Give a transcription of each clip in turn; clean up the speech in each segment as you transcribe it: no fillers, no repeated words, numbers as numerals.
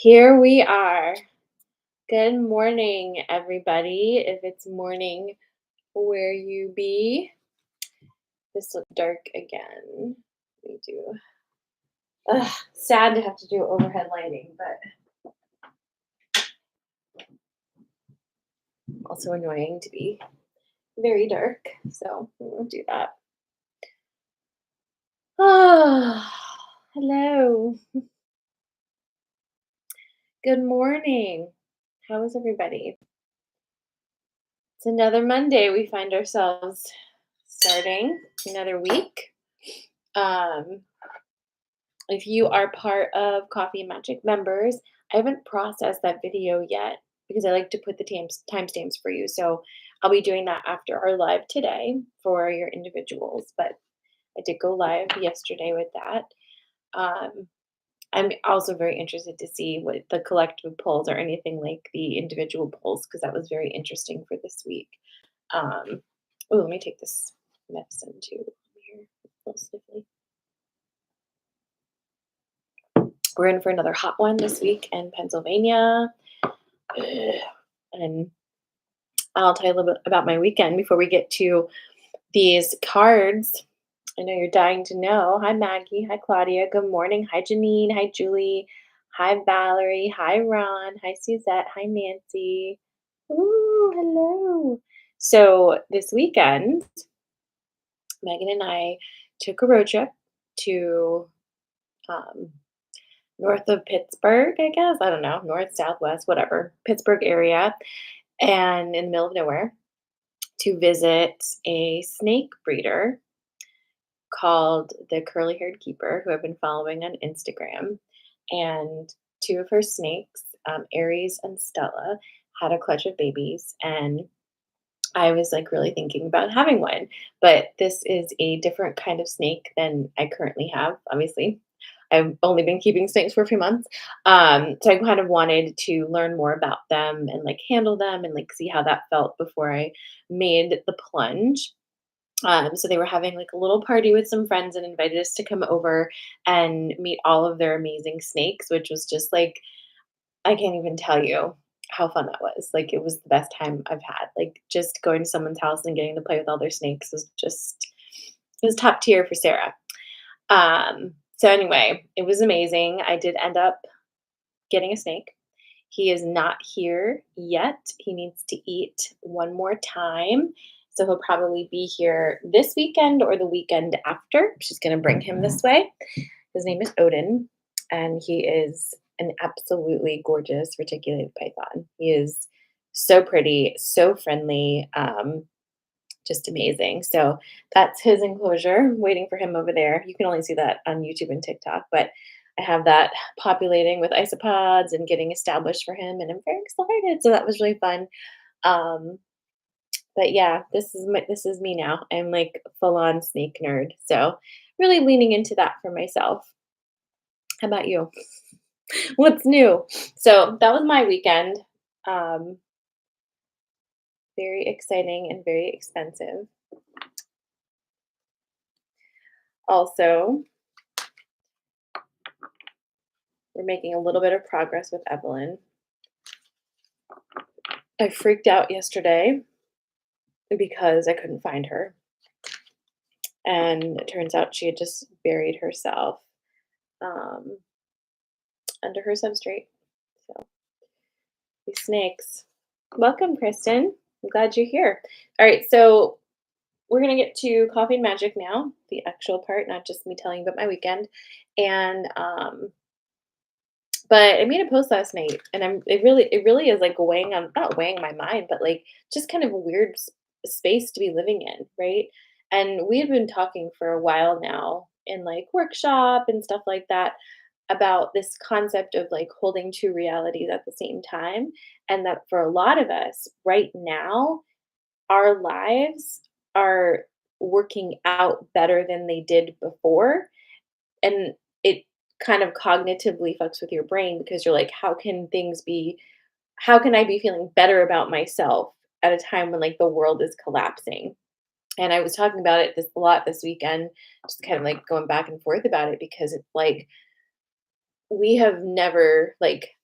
Here we are. Good morning, everybody. If it's morning where you be, this look dark again. We do. Sad to have to do overhead lighting, but also annoying to be very dark. So we won't do that. Oh, hello. Good morning. How is everybody? It's another Monday. We find ourselves starting another week. Um, If you are part of Coffee and Magic members, I haven't processed that video yet because I like to put the timestamps for you. So I'll be doing that after our live today for your individuals. But I did go live yesterday with that. Um, I'm also very interested to see what the collective polls are, anything like the individual polls, because that was very interesting for this week. Um, oh, let me take this medicine too. Here, a little sniffly. We're in for another hot one this week in Pennsylvania. And I'll tell you a little bit about my weekend before we get to these cards. I know you're dying to know. Hi, Maggie. Hi, Claudia. Good morning. Hi, Janine. Hi, Julie. Hi, Valerie. Hi, Ron. Hi, Suzette. Hi, Nancy. Ooh, hello. So this weekend, Megan and I took a road trip to um, north of Pittsburgh, I guess. I don't know, north, southwest, whatever, Pittsburgh area, and in the middle of nowhere to visit a snake breeder called the Curly Haired Keeper, who I've been following on Instagram. And two of her snakes, Aries and Stella, had a clutch of babies. And I was like really thinking about having one, but this is a different kind of snake than I currently have, obviously. I've only been keeping snakes for a few months. So I kind of wanted to learn more about them and like handle them and like see how that felt before I made the plunge. So they were having like a little party with some friends and invited us to come over and meet all of their amazing snakes, which was just like I can't even tell you how fun that was. Like, it was the best time I've had. Like, just going to someone's house and getting to play with all their snakes was just it was top tier for Sarah. So anyway, it was amazing. I did end up getting a snake. He is not here yet. He needs to eat one more time. So he'll probably be here this weekend or the weekend after. She's going to bring him this way. His name is Odin, and he is an absolutely gorgeous reticulated python. He is so pretty, so friendly, just amazing. So that's his enclosure, waiting for him over there. You can only see that on YouTube and TikTok, but I have that populating with isopods and getting established for him, and I'm very excited. So that was really fun. Um, but yeah, this is me now. I'm like full on snake nerd. So really leaning into that for myself. How about you? What's new? So that was my weekend. Um, very exciting and very expensive. Also, we're making a little bit of progress with Evelyn. I freaked out yesterday because I couldn't find her. And it turns out she had just buried herself um, under her substrate. So these snakes. Welcome, Kristen. I'm glad you're here. All right, so we're gonna get to Coffee and Magic now, the actual part, not just me telling you about my weekend. And but I made a post last night, and it really is like weighing on not weighing my mind, but like just kind of a weird space to be living in, right? And we have been talking for a while now in like workshop and stuff like that about this concept of like holding two realities at the same time, and that for a lot of us right now, our lives are working out better than they did before, and it kind of cognitively fucks with your brain because you're like, how can I be feeling better about myself at a time when like the world is collapsing? And I was talking about it this a lot this weekend, just kind of like going back and forth about it because it's like we have never like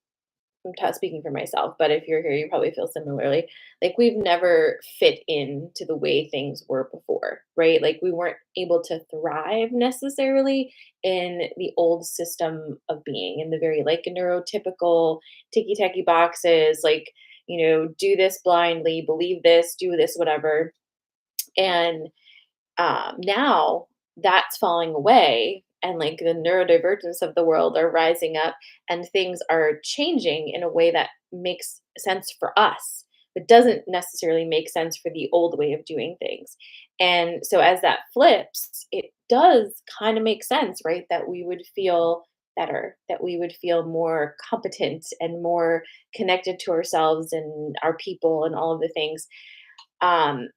speaking for myself, but if you're here, you probably feel similarly. Like we've never fit into the way things were before, right? Like we weren't able to thrive necessarily in the old system of being, in the very like neurotypical ticky tacky boxes, like, do this blindly, believe this, do this, whatever. And now that's falling away, and like the neurodivergence of the world are rising up, and things are changing in a way that makes sense for us but doesn't necessarily make sense for the old way of doing things. And so as that flips, it does kind of make sense, right, that we would feel better, that we would feel more competent and more connected to ourselves and our people and all of the things. um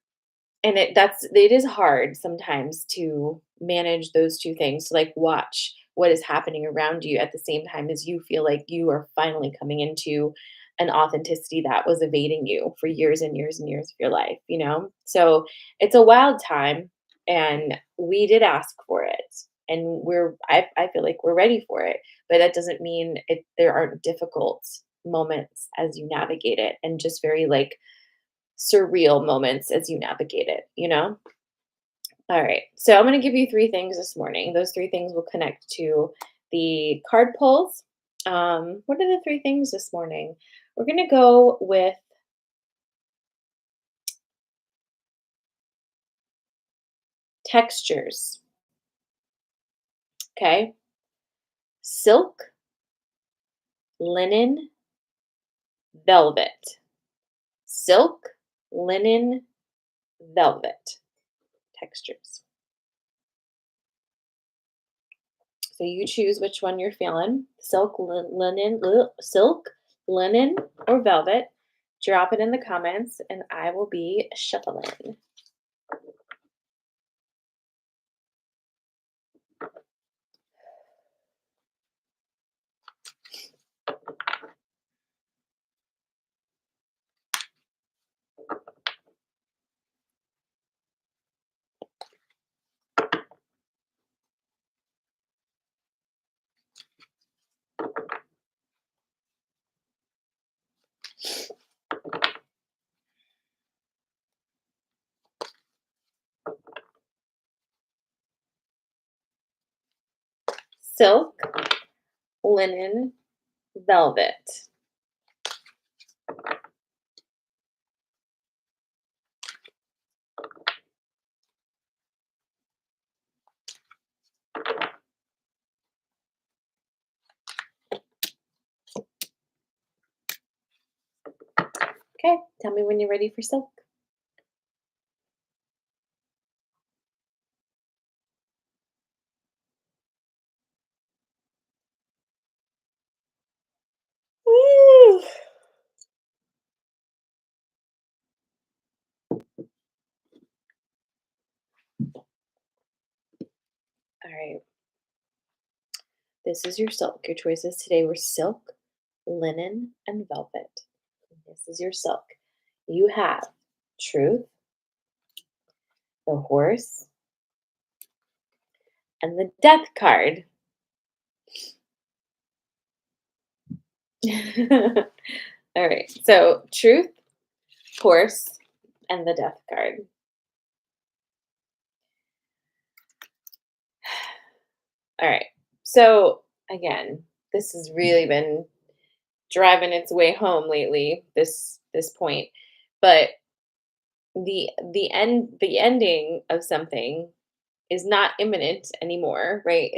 and it is hard sometimes to manage those 2 things, to, like, watch what is happening around you at the same time as you feel like you are finally coming into an authenticity that was evading you for years and years and years of your life, you know? So, it's a wild time, and we did ask for it, and I feel like we're ready for it, but that doesn't mean there aren't difficult moments as you navigate it, and just very, like, surreal moments as you navigate it, you know? All right. So I'm going to give you 3 things this morning. Those 3 things will connect to the card pulls. What are the 3 things this morning? We're going to go with textures. Okay. Silk, linen, velvet. Silk, linen, velvet textures. So you choose which one you're feeling. Silk, linen, or velvet. Drop it in the comments and I will be shuffling. Silk, linen, velvet. Okay, tell me when you're ready for silk. Woo! All right, this is your silk. Your choices today were silk, linen, and velvet. This is your silk. You have truth, the horse, and the death card. All right, so truth, horse, and the death card. All right, so again, this has really been driving its way home lately. This point, but the ending of something is not imminent anymore, right?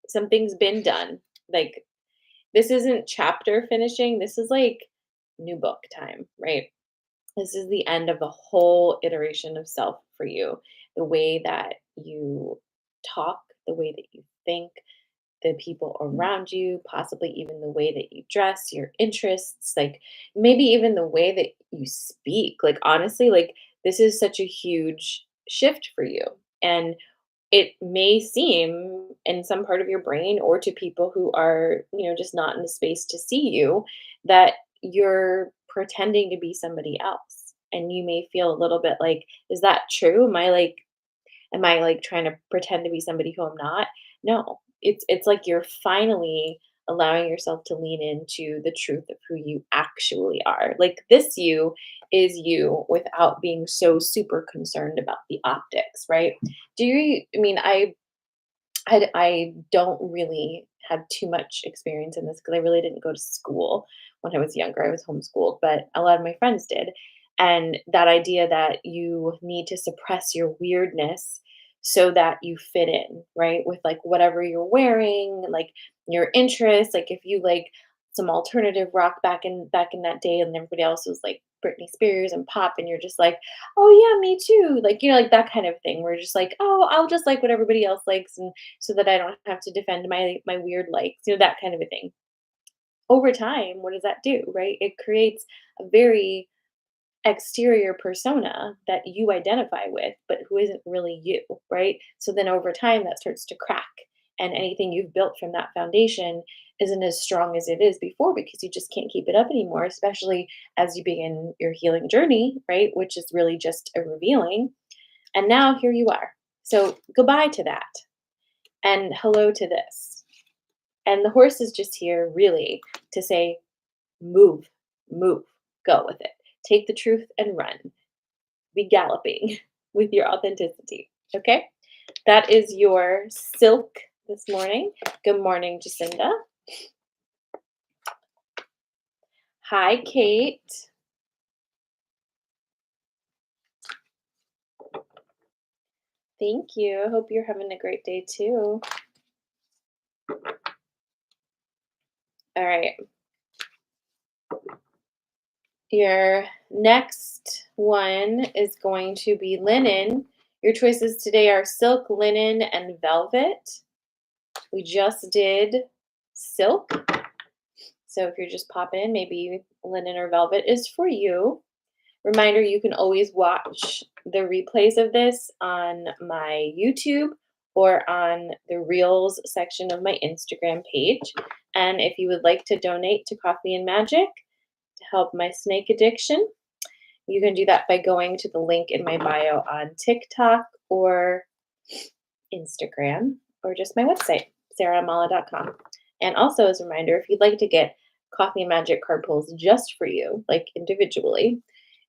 Something's been done. Like this isn't chapter finishing. This is like new book time, right? This is the end of a whole iteration of self for you. The way that you talk, the way that you think, the people around you, possibly even the way that you dress, your interests, like maybe even the way that you speak. Like honestly, like this is such a huge shift for you. And it may seem in some part of your brain or to people who are, just not in the space to see you, that you're pretending to be somebody else. And you may feel a little bit like, is that true? Am I like trying to pretend to be somebody who I'm not? No. It's like you're finally allowing yourself to lean into the truth of who you actually are. Like this you is you without being so super concerned about the optics, right? Do you, I mean, I don't really have too much experience in this because I really didn't go to school when I was younger. I was homeschooled, but a lot of my friends did. And that idea that you need to suppress your weirdness so that you fit in, right? With like whatever you're wearing, like your interests, like if you like some alternative rock back in that day and everybody else was like Britney Spears and pop and you're just like, "Oh yeah, me too." Like, like that kind of thing. We're just like, "Oh, I'll just like what everybody else likes and so that I don't have to defend my weird likes, that kind of a thing." Over time, what does that do, right? It creates a very exterior persona that you identify with, but who isn't really you, right? So then over time, that starts to crack, and anything you've built from that foundation isn't as strong as it is before because you just can't keep it up anymore, especially as you begin your healing journey, right? Which is really just a revealing. And now here you are. So goodbye to that and hello to this. And the horse is just here really to say, move, move, go with it. Take the truth and run. Be galloping with your authenticity. Okay? That is your silk this morning. Good morning, Jacinda. Hi, Kate. Thank you. I hope you're having a great day too. All right. Your next one is going to be linen. Your choices today are silk, linen, and velvet. We just did silk. So if you're just popping in, maybe linen or velvet is for you. Reminder, you can always watch the replays of this on my YouTube or on the Reels section of my Instagram page. And if you would like to donate to Coffee and Magic to help my snake addiction, you can do that by going to the link in my bio on TikTok or Instagram or just my website, sarahmala.com. And also, as a reminder, if you'd like to get Coffee and Magic card pulls just for you, like individually,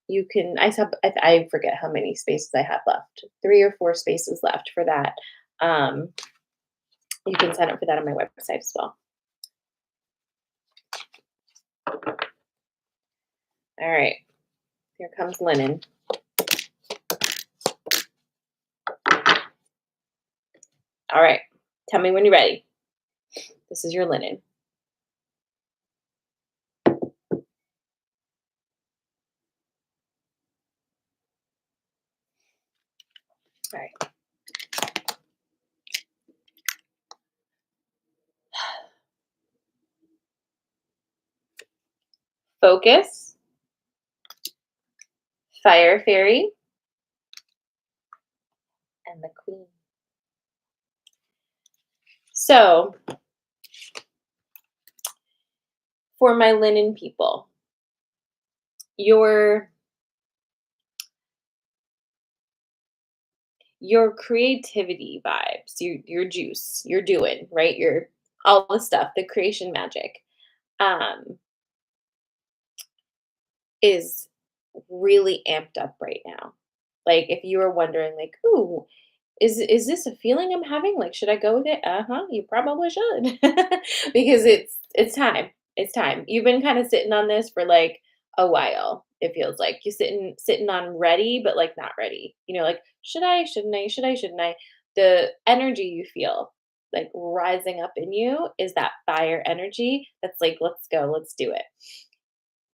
you can. I forget how many spaces I have left, 3 or 4 spaces left for that. Um, you can sign up for that on my website as well. All right, here comes linen. All right, tell me when you're ready. This is your linen. All right. Focus, Fire Fairy, and the Queen. So, for my linen people, your creativity vibes, your juice, you're doing, right? Your all the stuff, the creation magic, um, is really amped up right now. Like if you were wondering, like, ooh, is this a feeling I'm having? Like, should I go with it? Uh-huh, you probably should. Because it's time. It's time. You've been kind of sitting on this for like a while, it feels like. You sitting on ready, but like not ready. Like, should I, shouldn't I, should I, shouldn't I? The energy you feel like rising up in you is that fire energy that's like, let's go, let's do it.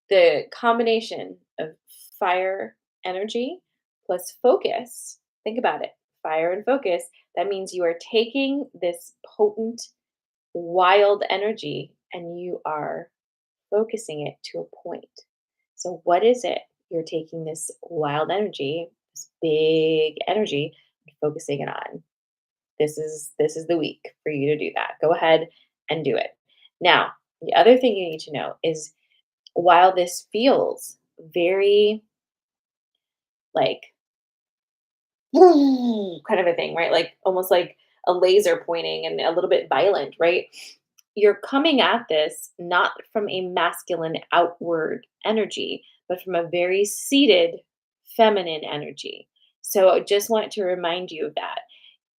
The combination of fire energy plus focus, think about it, fire and focus, that means you are taking this potent, wild energy and you are focusing it to a point. So, what is it? You're taking this wild energy, this big energy, and focusing it on. This is the week for you to do that. Go ahead and do it. Now, the other thing you need to know is while this feels very like kind of a thing, right? Like almost like a laser pointing and a little bit violent, right? you're coming at this not from a masculine outward energy, but from a very seated feminine energy. So I just want to remind you of that.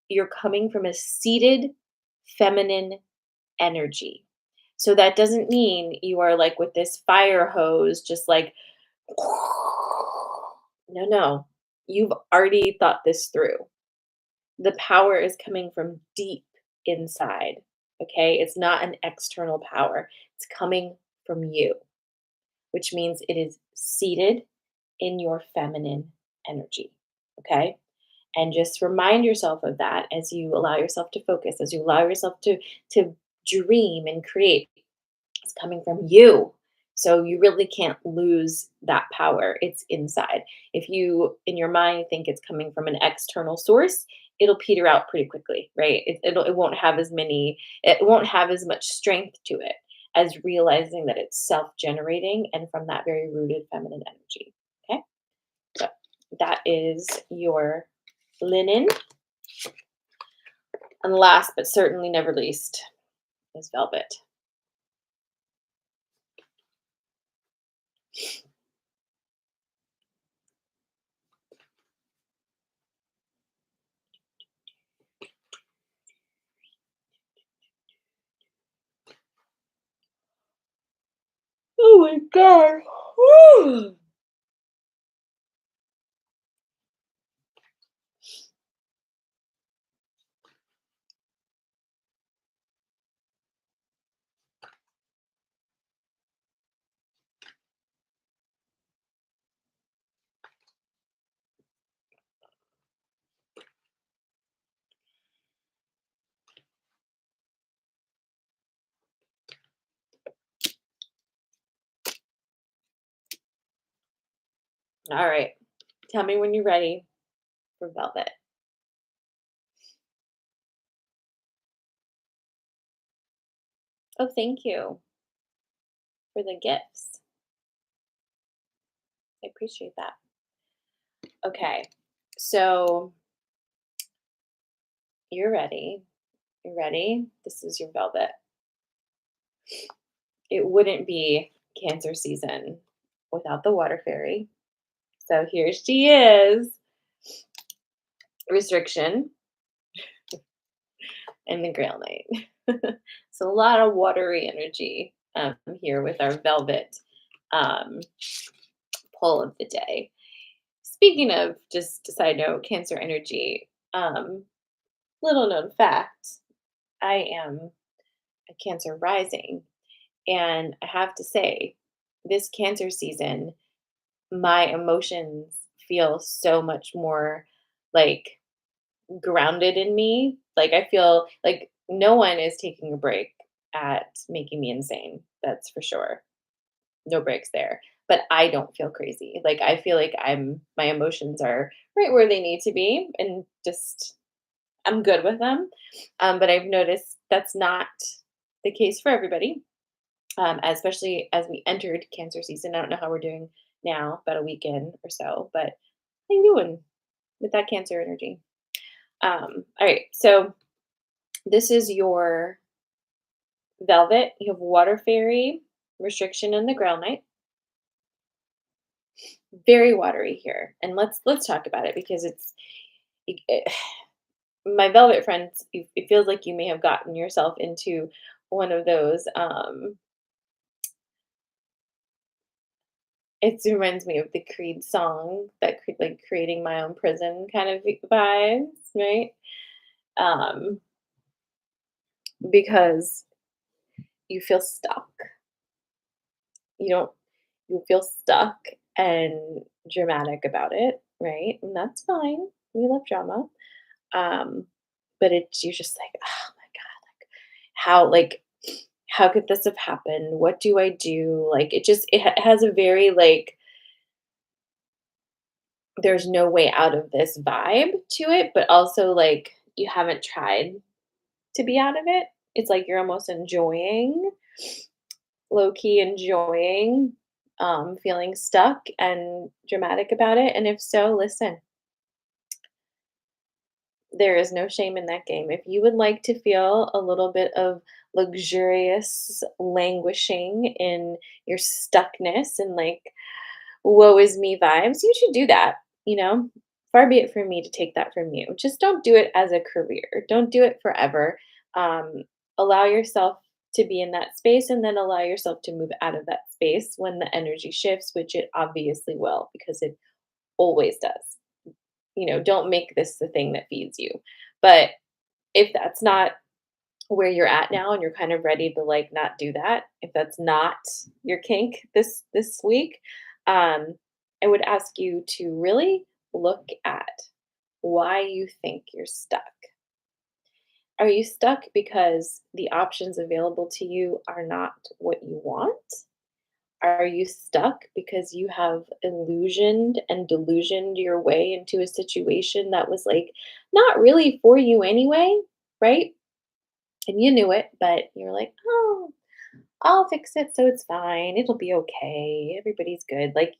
You're coming from a seated feminine energy. So that doesn't mean you are like with this fire hose, just like, no, no. You've already thought this through. The power is coming from deep inside. Okay. It's not an external power, it's coming from you, which means it is seated in your feminine energy. Okay. And just remind yourself of that as you allow yourself to focus, as you allow yourself to dream and create. It's coming from you. So you really can't lose that power. It's inside. If you, in your mind, think it's coming from an external source, it'll peter out pretty quickly, right? It won't have as many, it won't have as much strength to it as realizing that it's self-generating and from that very rooted feminine energy. Okay. So that is your linen. And last but certainly never least is velvet. Oh my god. Woo. All right. Tell me when you're ready for velvet. Oh, thank you for the gifts. I appreciate that. Okay. So you're ready. You ready? This is your velvet. It wouldn't be Cancer season without the water fairy. So here she is. Restriction and the Grail Knight. So a lot of watery energy here with our velvet um, pull of the day. Speaking of, just a side note, Cancer energy, little known fact, I am a Cancer rising. And I have to say, this Cancer season, my emotions feel so much more like grounded in me. Like I feel like no one is taking a break at making me insane. That's for sure. No breaks there. But I don't feel crazy. Like I feel like my emotions are right where they need to be and just I'm good with them. But I've noticed that's not the case for everybody, especially as we entered Cancer season. I don't know how we're doing now, about a weekend or so, but how you doing with that Cancer energy? All right, so this is your velvet. You have water fairy, restriction, and the ground knight. Very watery here, and let's talk about it because it, my velvet friends. It feels like you may have gotten yourself into one of those. It reminds me of the Creed song, that like creating my own prison kind of vibes, right? Um, because you feel stuck. You don't you feel stuck and dramatic about it, right? And that's fine. We love drama. Um, but it's you're just like, oh my God, like how could this have happened? What do I do? Like it has a very like there's no way out of this vibe to it, but also like you haven't tried to be out of it. It's like you're almost enjoying, low key enjoying, feeling stuck and dramatic about it. And if so, listen, there is no shame in that game. If you would like to feel a little bit of luxurious languishing in your stuckness and like woe is me vibes, you should do that, you know? Far be it from me to take that from you. Just don't do it as a career. Don't do it forever. Um, Allow yourself to be in that space and then allow yourself to move out of that space when the energy shifts, which it obviously will because it always does. Don't make this the thing that feeds you. But if that's not where you're at now and you're kind of ready to like not do that, if that's not your kink this week, um I would ask you to really look at why you think you're stuck. Are you stuck because the options available to you are not what you want? Are you stuck because you have illusioned and delusioned your way into a situation that was like not really for you anyway, right? And you knew it, but you're like, "Oh, I'll fix it so it's fine. It'll be okay. Everybody's good." Like,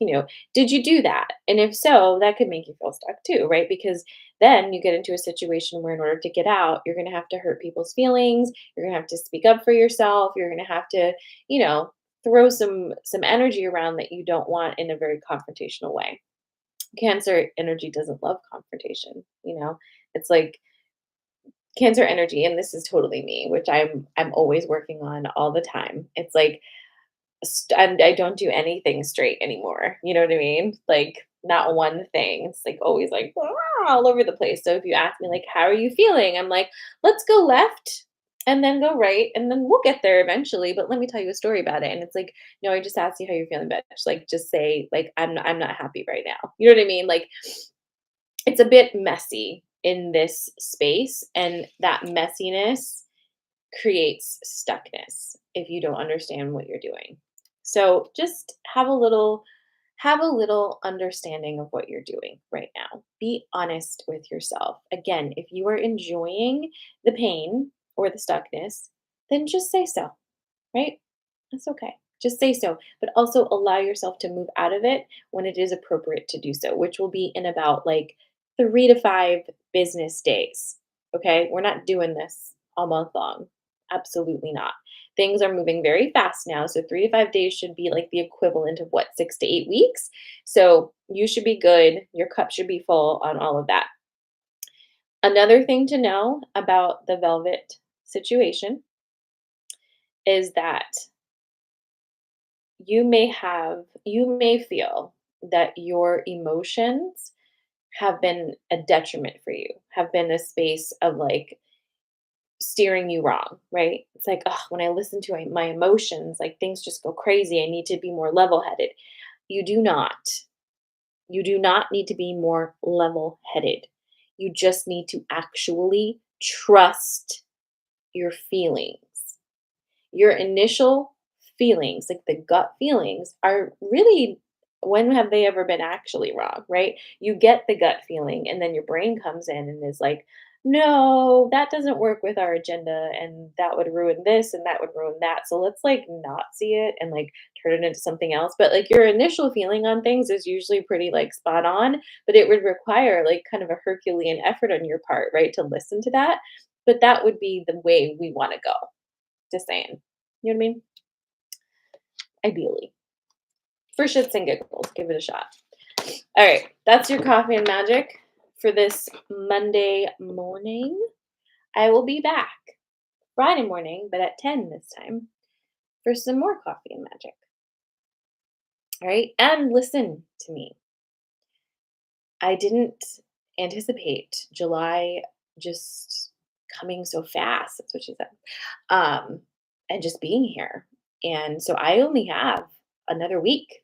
did you do that? And if so, that could make you feel stuck too, right? Because then you get into a situation where in order to get out, you're going to have to hurt people's feelings. You're going to have to speak up for yourself. You're going to have to, you know, throw some energy around that you don't want in a very confrontational way. Cancer energy doesn't love confrontation. It's like Cancer energy, and this is totally me, which I'm always working on all the time. It's like I don't do anything straight anymore. You know what I mean? Like not one thing. It's like always like all over the place. So if you ask me like, how are you feeling? I'm like, let's go left and then go right, and then we'll get there eventually. But let me tell you a story about it. And it's like, no, I just asked you how you're feeling, bitch. Like just say like I'm not happy right now. You know what I mean? Like it's a bit messy in this space, and that messiness creates stuckness if you don't understand what you're doing. So just have a little understanding of what you're doing right now. Be honest with yourself. Again, if you are enjoying the pain or the stuckness, then just say so, right? That's okay. Just say so, but also allow yourself to move out of it when it is appropriate to do so, which will be in about like 3 to 5 business days. Okay. We're not doing this all month long. Absolutely not. Things are moving very fast now. So 3 to 5 days should be like the equivalent of what, 6 to 8 weeks. So you should be good. Your cup should be full on all of that. Another thing to know about the velvet situation is that you may feel that your emotions have been a detriment for you, have been a space of like steering you wrong, right? It's like, oh, when I listen to my emotions, like things just go crazy. I need to be more level headed. You do not. You do not need to be more level headed. You just need to actually trust your feelings. Your initial feelings, like the gut feelings, are really, when have they ever been actually wrong, right? You get the gut feeling, and then your brain comes in and is like, no, that doesn't work with our agenda, and that would ruin this, and that would ruin that. So let's like not see it and like turn it into something else. But like your initial feeling on things is usually pretty like spot on, but it would require like kind of a Herculean effort on your part, right, to listen to that. But that would be the way we want to go. Just saying. You know what I mean? Ideally. For shits and giggles, give it a shot. All right, that's your coffee and magic for this Monday morning. I will be back Friday morning, but at 10 this time for some more coffee and magic. All right, and listen to me. I didn't anticipate July just coming so fast. That's what she said. Um, and just being here. And so I only have another week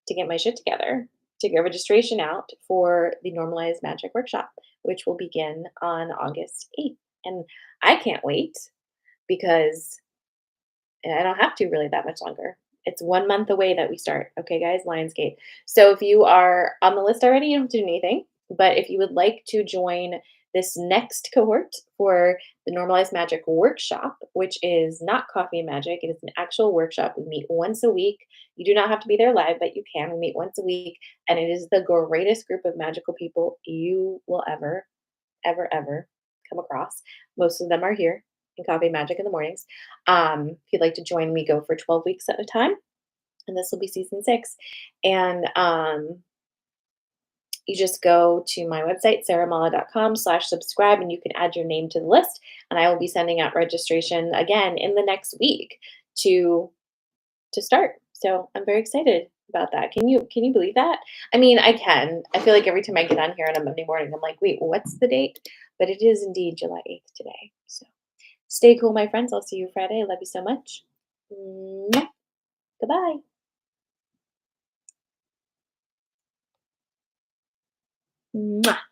to get my shit together to get registration out for the Normalized Magic Workshop, which will begin on August 8th. And I can't wait because I don't have to really that much longer. It's 1 month away that we start. Okay, guys, Lionsgate. So if you are on the list already, you don't have to do anything. But if you would like to join this next cohort for the Normalized Magic Workshop, which is not Coffee and Magic, it is an actual workshop. We meet once a week. You do not have to be there live, but you can. We meet once a week, and it is the greatest group of magical people you will ever, ever, ever come across. Most of them are here. and Coffee Magic in the mornings. If you'd like to join, we go for 12 weeks at a time, and this will be season 6. And you just go to my website, sarahmala.com/subscribe, and you can add your name to the list. And I will be sending out registration again in the next week to start. So I'm very excited about that. Can you believe that? I mean, I can. I feel like every time I get on here on a Monday morning, I'm like, wait, what's the date? But it is indeed July 8th today. So stay cool, my friends. I'll see you Friday. I love you so much. Mwah. Goodbye. Mwah.